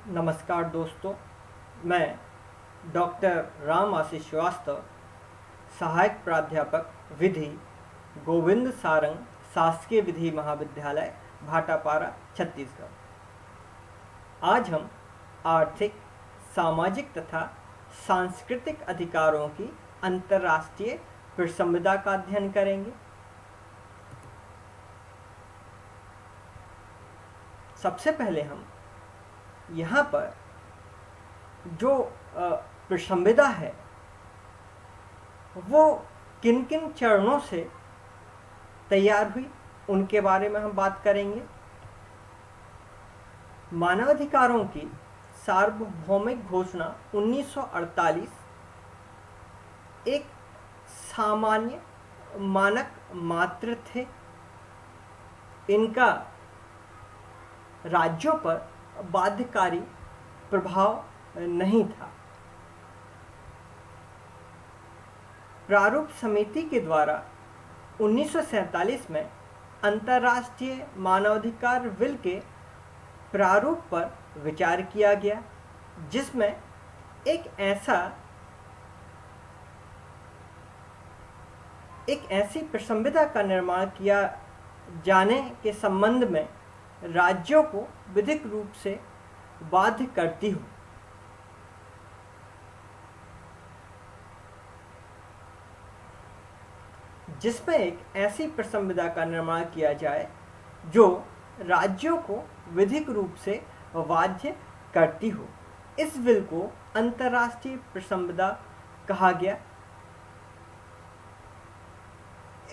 नमस्कार दोस्तों, मैं डॉक्टर राम आशीष श्रीवास्तव, सहायक प्राध्यापक विधि, गोविंद सारंग शासकीय विधि महाविद्यालय, भाटापारा, छत्तीसगढ़। आज हम आर्थिक, सामाजिक तथा सांस्कृतिक अधिकारों की अंतर्राष्ट्रीय प्रसंविदा का अध्ययन करेंगे। सबसे पहले हम यहाँ पर जो प्रसंविदा है वो किन किन चरणों से तैयार हुई उनके बारे में हम बात करेंगे। मानवाधिकारों की सार्वभौमिक घोषणा 1948 एक सामान्य मानक मात्र थे। इनका राज्यों पर बाध्यकारी प्रभाव नहीं था। प्रारूप समिति के द्वारा 1947 में अंतर्राष्ट्रीय मानवाधिकार बिल के प्रारूप पर विचार किया गया, जिसमें एक ऐसी प्रसंविदा का निर्माण किया जाने के संबंध में राज्यों को विधिक रूप से बाध्य करती हो। जिसमें एक ऐसी प्रसंविदा का निर्माण किया जाए जो राज्यों को विधिक रूप से बाध्य करती हो। इस बिल को अंतर्राष्ट्रीय प्रसंविदा कहा गया।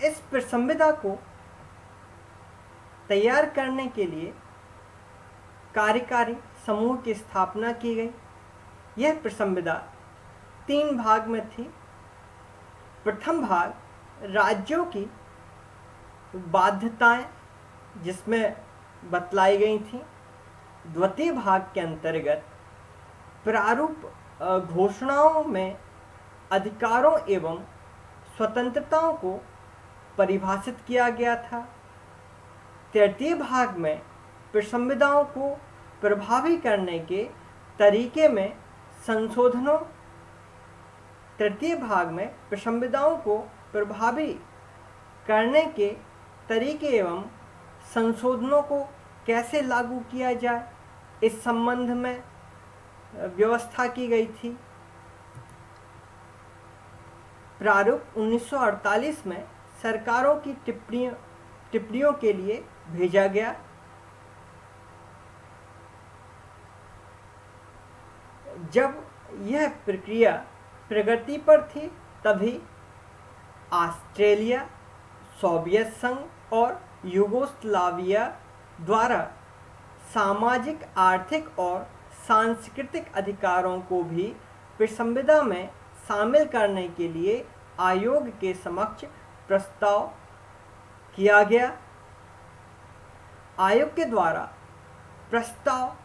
इस प्रसंविदा को तैयार करने के लिए कार्यकारी समूह की स्थापना की गई। यह प्रसंविदा 3 भाग में थी। प्रथम भाग राज्यों की बाध्यताएं जिसमें बतलाई गई थी। द्वितीय भाग के अंतर्गत प्रारूप घोषणाओं में अधिकारों एवं स्वतंत्रताओं को परिभाषित किया गया था। तृतीय भाग में प्रसंविदाओं को प्रभावी करने के तरीके में संशोधनों तृतीय भाग में प्रसंविदाओं को प्रभावी करने के तरीके एवं संशोधनों को कैसे लागू किया जाए, इस संबंध में व्यवस्था की गई थी। प्रारूप 1948 में सरकारों की टिप्पणियों के लिए भेजा गया। जब यह प्रक्रिया प्रगति पर थी तभी ऑस्ट्रेलिया, सोवियत संघ और यूगोस्लाविया द्वारा सामाजिक, आर्थिक और सांस्कृतिक अधिकारों को भी प्रसंविदा में शामिल करने के लिए आयोग के समक्ष प्रस्ताव किया गया। आयोग के द्वारा प्रस्ताव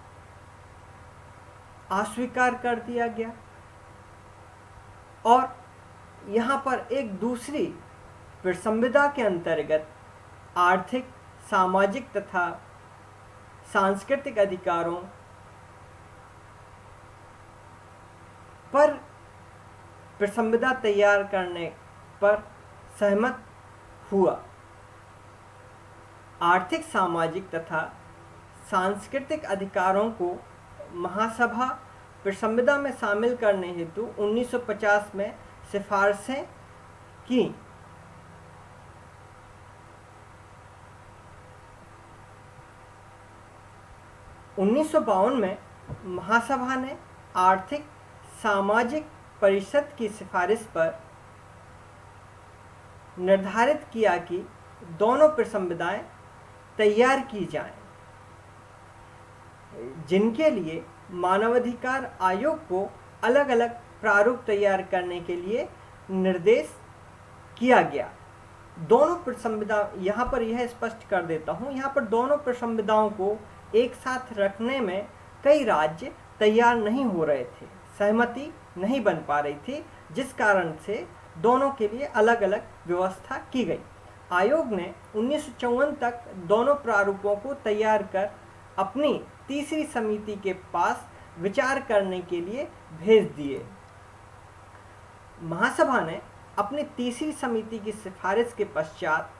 अस्वीकार कर दिया गया और यहाँ पर एक दूसरी प्रसंविदा के अंतर्गत आर्थिक, सामाजिक तथा सांस्कृतिक अधिकारों पर प्रसंविदा तैयार करने पर सहमत हुआ। आर्थिक, सामाजिक तथा सांस्कृतिक अधिकारों को महासभा प्रसंविदा में शामिल करने हेतु 1950 में सिफारिशें की। 1952 में महासभा ने आर्थिक सामाजिक परिषद की सिफारिश पर निर्धारित किया कि दोनों प्रसंविदाएं तैयार की जाएं, जिनके लिए मानवाधिकार आयोग को अलग अलग प्रारूप तैयार करने के लिए निर्देश किया गया। दोनों प्रसंविदा, यहाँ पर यह स्पष्ट कर देता हूँ, यहाँ पर दोनों प्रसंविदाओं को एक साथ रखने में कई राज्य तैयार नहीं हो रहे थे, सहमति नहीं बन पा रही थी, जिस कारण से दोनों के लिए अलग अलग व्यवस्था की गई। आयोग ने 1954 तक दोनों प्रारूपों को तैयार कर अपनी तीसरी समिति के पास विचार करने के लिए भेज दिए। महासभा ने अपनी तीसरी समिति की सिफारिश के पश्चात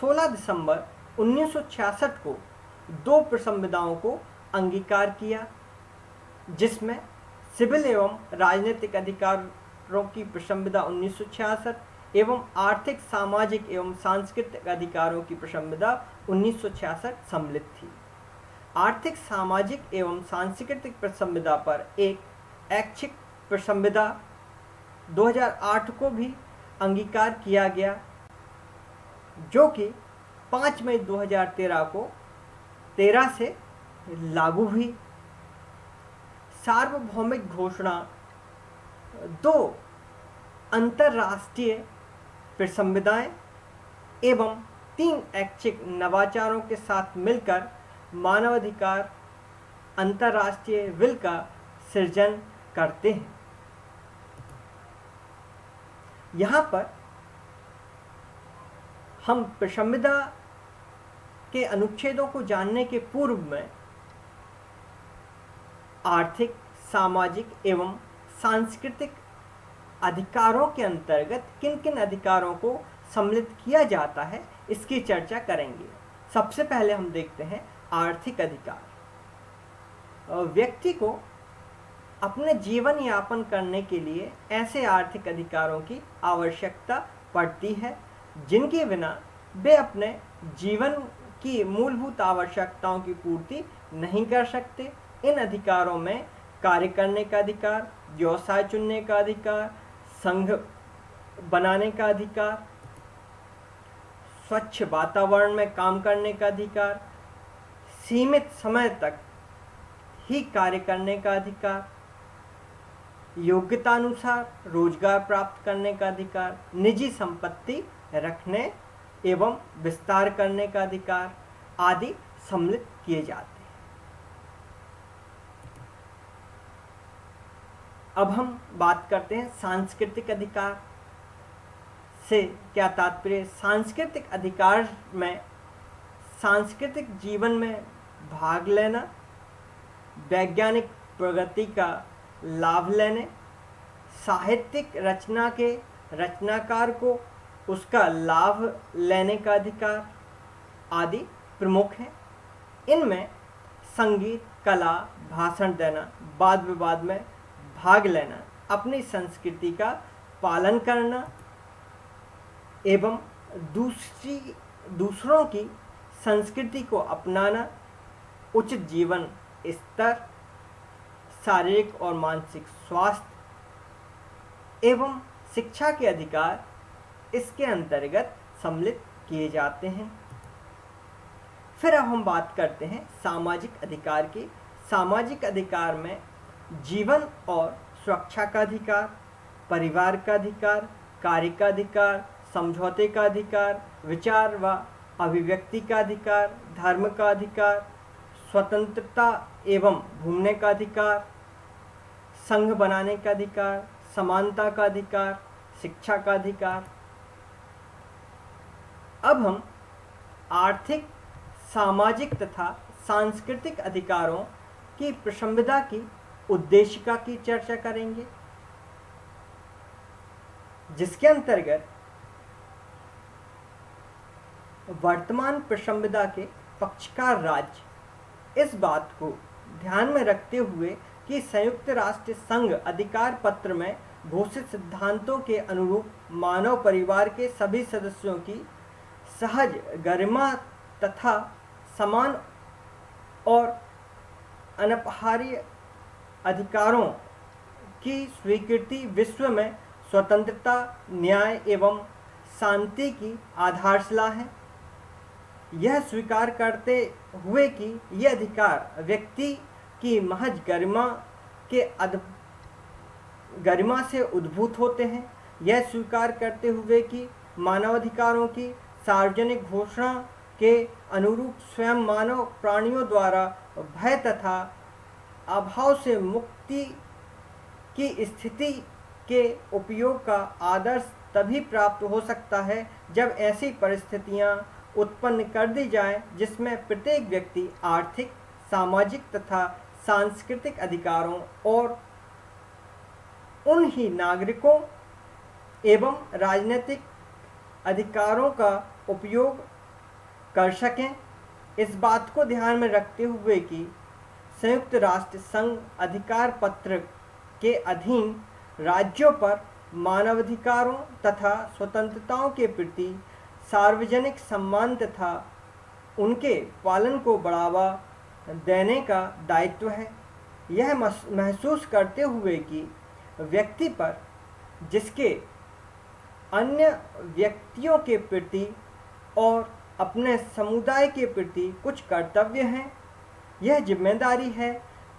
16 दिसंबर 1966 को 2 प्रसंविधाओं को अंगीकार किया, जिसमें सिविल एवं राजनीतिक अधिकारों की प्रसंविधा 1966 एवं आर्थिक, सामाजिक एवं सांस्कृतिक अधिकारों की प्रसंविधा 1966 सम्मिलित थी। आर्थिक, सामाजिक एवं सांस्कृतिक प्रसंविधा पर एक ऐच्छिक प्रसंविधा 2008 को भी अंगीकार किया गया, जो कि 5 मई 2013 को 13 से लागू हुई। सार्वभौमिक घोषणा 2 अंतर्राष्ट्रीय प्रसंविधाएं एवं 3 ऐच्छिक नवाचारों के साथ मिलकर मानवाधिकार अंतर्राष्ट्रीय विल का सृजन करते हैं। यहाँ पर हम प्रसंविधा के अनुच्छेदों को जानने के पूर्व में आर्थिक, सामाजिक एवं सांस्कृतिक अधिकारों के अंतर्गत किन किन अधिकारों को सम्मिलित किया जाता है, इसकी चर्चा करेंगे। सबसे पहले हम देखते हैं आर्थिक अधिकार। व्यक्ति को अपने जीवन यापन करने के लिए ऐसे आर्थिक अधिकारों की आवश्यकता पड़ती है जिनके बिना वे अपने जीवन की मूलभूत आवश्यकताओं की पूर्ति नहीं कर सकते। इन अधिकारों में कार्य करने का अधिकार, व्यवसाय चुनने का अधिकार, संघ बनाने का अधिकार, स्वच्छ वातावरण में काम करने का अधिकार, सीमित समय तक ही कार्य करने का अधिकार, योग्यता अनुसार रोजगार प्राप्त करने का अधिकार, निजी संपत्ति रखने एवं विस्तार करने का अधिकार आदि सम्मिलित किए जाते हैं। अब हम बात करते हैं सांस्कृतिक अधिकार से क्या तात्पर्य। सांस्कृतिक अधिकार में सांस्कृतिक जीवन में भाग लेना, वैज्ञानिक प्रगति का लाभ लेने, साहित्यिक रचना के रचनाकार को उसका लाभ लेने का अधिकार आदि प्रमुख हैं। इनमें संगीत, कला, भाषण देना, वाद विवाद में भाग लेना, अपनी संस्कृति का पालन करना एवं दूसरों की संस्कृति को अपनाना, उचित जीवन स्तर, शारीरिक और मानसिक स्वास्थ्य एवं शिक्षा के अधिकार इसके अंतर्गत सम्मिलित किए जाते हैं। फिर अब हम बात करते हैं सामाजिक अधिकार की। सामाजिक अधिकार में जीवन और सुरक्षा का अधिकार, परिवार का अधिकार, कार्य का अधिकार, समझौते का अधिकार, विचार व अभिव्यक्ति का अधिकार, धर्म का अधिकार, स्वतंत्रता एवं घूमने का अधिकार, संघ बनाने का अधिकार, समानता का अधिकार, शिक्षा का अधिकार। अब हम आर्थिक, सामाजिक तथा सांस्कृतिक अधिकारों की प्रसंविधा की उद्देशिका की चर्चा करेंगे, जिसके अंतर्गत वर्तमान प्रसंविधा के पक्षकार राज्य इस बात को ध्यान में रखते हुए कि संयुक्त राष्ट्र संघ अधिकार पत्र में घोषित सिद्धांतों के अनुरूप मानव परिवार के सभी सदस्यों की सहज गरिमा तथा समान और अनपहार्य अधिकारों की स्वीकृति विश्व में स्वतंत्रता, न्याय एवं शांति की आधारशिला है। यह स्वीकार करते हुए कि ये अधिकार व्यक्ति की महज गरिमा से उद्भूत होते हैं, यह स्वीकार करते हुए कि मानवाधिकारों की सार्वजनिक घोषणा के अनुरूप स्वयं मानव प्राणियों द्वारा भय तथा अभाव से मुक्ति की स्थिति के उपयोग का आदर्श तभी प्राप्त हो सकता है जब ऐसी परिस्थितियां उत्पन्न कर दी जाएं जिसमें प्रत्येक व्यक्ति आर्थिक, सामाजिक तथा सांस्कृतिक अधिकारों और उन ही नागरिकों एवं राजनीतिक अधिकारों का उपयोग कर सकें। इस बात को ध्यान में रखते हुए कि संयुक्त राष्ट्र संघ अधिकार पत्र के अधीन राज्यों पर मानवाधिकारों तथा स्वतंत्रताओं के प्रति सार्वजनिक सम्मान तथा उनके पालन को बढ़ावा देने का दायित्व है। यह महसूस करते हुए कि व्यक्ति पर जिसके अन्य व्यक्तियों के प्रति और अपने समुदाय के प्रति कुछ कर्तव्य हैं, यह जिम्मेदारी है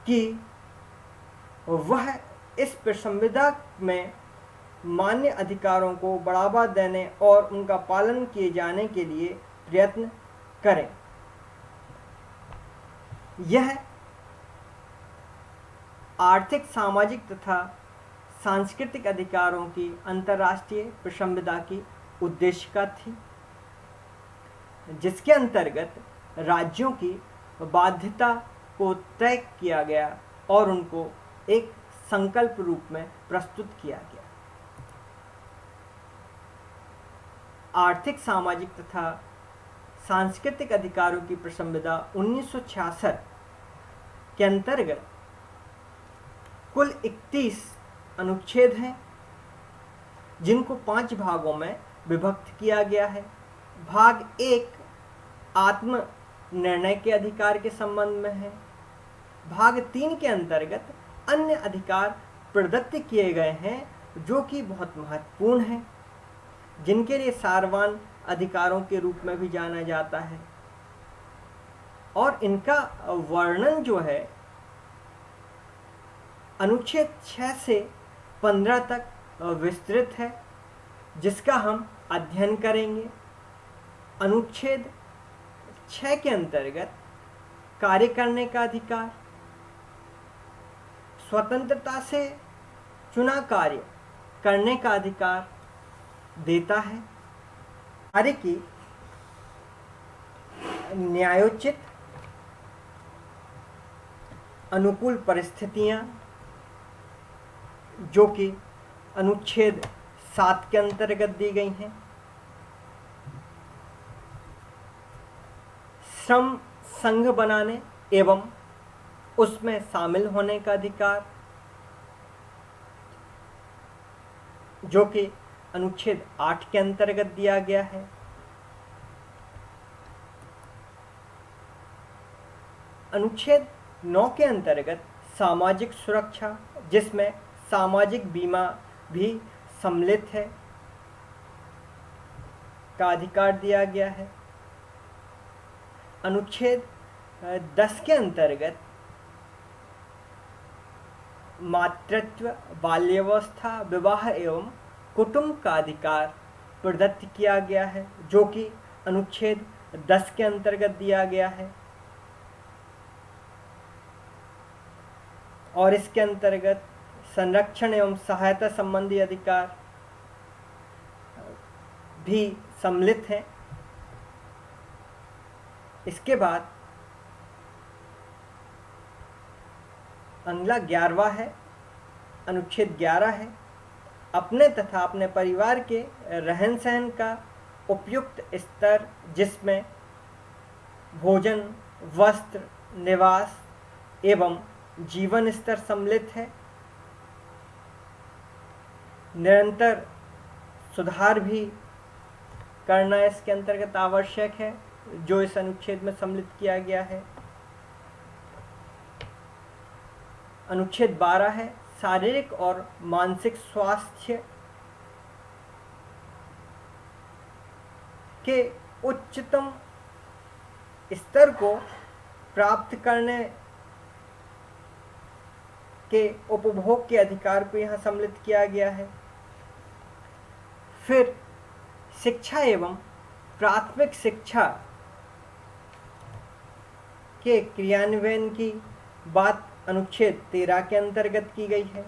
कि वह इस संविदा में मान्य अधिकारों को बढ़ावा देने और उनका पालन किए जाने के लिए प्रयत्न करें। यह आर्थिक, सामाजिक तथा सांस्कृतिक अधिकारों की अंतर्राष्ट्रीय संविदा की उद्देशिका थी, जिसके अंतर्गत राज्यों की बाध्यता को तय किया गया और उनको एक संकल्प रूप में प्रस्तुत किया गया। आर्थिक, सामाजिक तथा सांस्कृतिक अधिकारों की संविदा 1966 के अंतर्गत कुल 31 अनुच्छेद हैं, जिनको 5 भागों में विभक्त किया गया है। भाग 1 आत्म निर्णय के अधिकार के संबंध में है। भाग 3 के अंतर्गत अन्य अधिकार प्रदत्त किए गए हैं जो कि बहुत महत्वपूर्ण हैं, जिनके लिए सारवान अधिकारों के रूप में भी जाना जाता है, और इनका वर्णन जो है अनुच्छेद 6 से 15 तक विस्तृत है, जिसका हम अध्ययन करेंगे। अनुच्छेद 6 के अंतर्गत कार्य करने का अधिकार, स्वतंत्रता से चुना कार्य करने का अधिकार देता है। कार्य की न्यायोचित अनुकूल परिस्थितियां, जो कि अनुच्छेद 7 के अंतर्गत दी गई हैं। श्रम संघ बनाने एवं उसमें शामिल होने का अधिकार, जो कि अनुच्छेद 8 के अंतर्गत दिया गया है। अनुच्छेद 9 के अंतर्गत सामाजिक सुरक्षा, जिसमें सामाजिक बीमा भी सम्मिलित है, का अधिकार दिया गया है। अनुच्छेद 10 के अंतर्गत मातृत्व, बाल्यावस्था, विवाह एवं कुटुंब का अधिकार प्रदत्त किया गया है, जो कि अनुच्छेद 10 के अंतर्गत दिया गया है। और इसके अंतर्गत संरक्षण एवं सहायता संबंधी अधिकार भी सम्मिलित हैं। इसके बाद अगला 11वां है, अनुच्छेद 11 है, अपने तथा अपने परिवार के रहन सहन का उपयुक्त स्तर, जिसमें भोजन, वस्त्र, निवास एवं जीवन स्तर सम्मिलित है। निरंतर सुधार भी करना इसके अंतर्गत आवश्यक है, जो इस अनुच्छेद में सम्मिलित किया गया है। अनुच्छेद 12 है, शारीरिक और मानसिक स्वास्थ्य के उच्चतम स्तर को प्राप्त करने के उपभोग के अधिकार को यहाँ सम्मिलित किया गया है। फिर शिक्षा एवं प्राथमिक शिक्षा के क्रियान्वयन की बात अनुच्छेद 13 के अंतर्गत की गई है।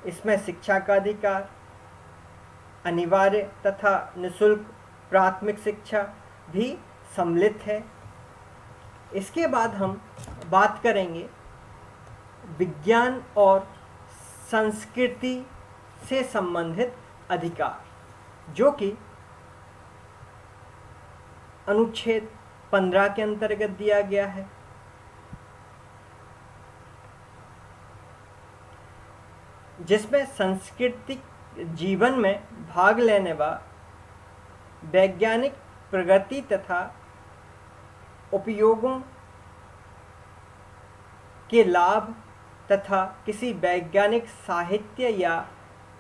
इसमें शिक्षा का अधिकार, अनिवार्य तथा निःशुल्क प्राथमिक शिक्षा भी सम्मिलित है। इसके बाद हम बात करेंगे विज्ञान और संस्कृति से संबंधित अधिकार, जो कि अनुच्छेद 15 के अंतर्गत दिया गया है। जिसमें सांस्कृतिक जीवन में भाग लेने व वैज्ञानिक प्रगति तथा उपयोगों के लाभ तथा किसी वैज्ञानिक साहित्य या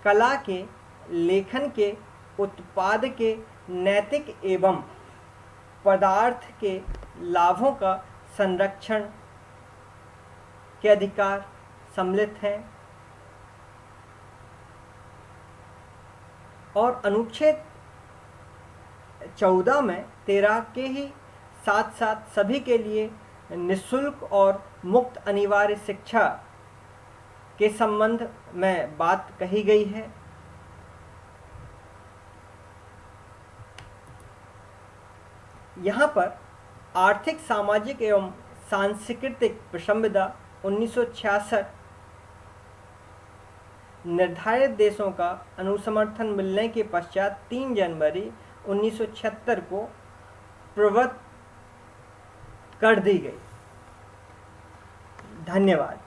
कला के लेखन के उत्पाद के नैतिक एवं पदार्थ के लाभों का संरक्षण के अधिकार सम्मिलित हैं। और अनुच्छेद 14 में 13 के ही साथ साथ सभी के लिए निःशुल्क और मुक्त अनिवार्य शिक्षा के संबंध में बात कही गई है। यहाँ पर आर्थिक, सामाजिक एवं सांस्कृतिक विसंविधा 1966 निर्धारित देशों का अनुसमर्थन मिलने के पश्चात 3 जनवरी 1976 को प्रवृत्त कर दी गई। धन्यवाद।